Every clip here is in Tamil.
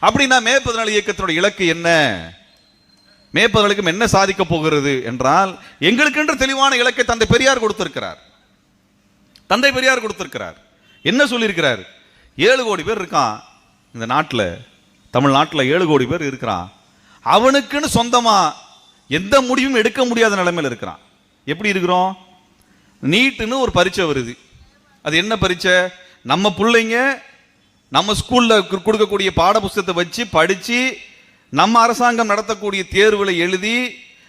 அப்படின்னா மே 14 இயக்கத்தினுடைய இலக்கு என்ன? மே 14 என்ன சாதிக்க போகிறது என்றால், எங்களுக்கென்று தெளிவான இலக்கை தந்தை பெரியார் கொடுத்திருக்கிறார். தந்தை பெரியார் கொடுத்திருக்கிறார். என்ன சொல்லியிருக்கிறார்? 7 கோடி பேர் இருக்கான் இந்த நாட்டில், தமிழ்நாட்டில் 7 கோடி பேர் இருக்கிறான். அவனுக்குன்னு சொந்தமா எந்த முடிவும் எடுக்க முடியாத நிலைமையில் இருக்கிறான். எப்படி இருக்கிறோம்? நீட்டுன்னு ஒரு பரீட்சை வருது. அது என்ன பரீட்சை? நம்ம பிள்ளைங்க நம்ம ஸ்கூல்ல கொடுக்கக்கூடிய பாட புஸ்தகத்தை வச்சு படிச்சு, நம்ம அரசாங்கம் நடத்தக்கூடிய தேர்வுகளை எழுதி,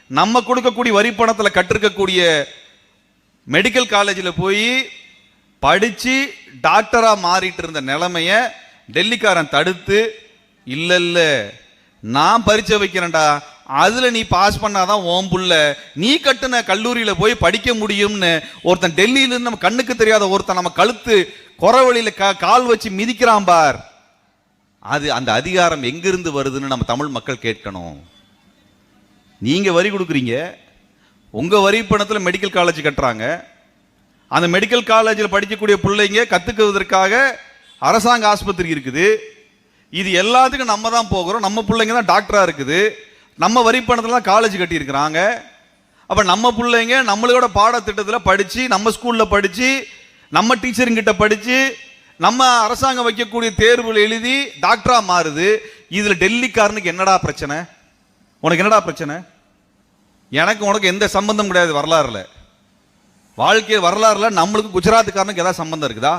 நம்ம கொடுக்கக்கூடிய வரி பணத்தில் கற்றிருக்கக்கூடிய மெடிக்கல் காலேஜில் போய் படிச்சு டாக்டரா மாறிட்டு இருந்த நிலைமைய டெல்லிக்காரன் தடுத்து, இல்ல இல்ல நான் பரீட்சை வைக்கிறேன்டா, அதுல நீ பாஸ் பண்ணாதான் ஓம் புள்ள நீ கட்டுன கல்லூரியில போய் படிக்க முடியும்னு ஒருத்தன் டெல்லியில இருந்து நம்ம கண்ணுக்கு தெரியாத ஒருத்தன் நம்ம கழுத்து குறவழியில கால் வச்சு மிதிக்கிறான் பார். அது அந்த அதிகாரம் எங்கிருந்து வருதுன்னு நம்ம தமிழ் மக்கள் கேட்கணும். நீங்க வரி கொடுக்குறீங்க, உங்க வரி பணத்துல மெடிக்கல் காலேஜ் கட்டுறாங்க. அந்த மெடிக்கல் காலேஜில் படிக்கக்கூடிய பிள்ளைங்க கத்துக்குவதற்காக அரசாங்க ஆஸ்பத்திரி இருக்குது. இது எல்லாத்துக்கும் நம்ம தான் போகிறோம். நம்ம பிள்ளைங்க தான் டாக்டரா இருக்குது. நம்ம வரி பணத்துல தான் காலேஜ் கட்டி இருக்கிறாங்க. அப்ப நம்ம பிள்ளைங்க நம்மளோட பாடத்திட்டத்தில் படிச்சு, நம்ம ஸ்கூல்ல படிச்சு, நம்ம டீச்சருங்கிட்ட படிச்சு, நம்ம அரசாங்கம் வைக்கக்கூடிய தேர்வுகள் எழுதி டாக்டரா மாறுது. இதுல டெல்லிக்காரனுக்கு என்னடா பிரச்சனை? உனக்கு என்னடா பிரச்சனை? எனக்கு உனக்கு எந்த சம்பந்தம் கிடையாது. வரலாறுல வாழ்க்கை வரலாறுல நம்மளுக்கு குஜராத்துக்காரனுக்கு ஏதாவது சம்பந்தம் இருக்குதா?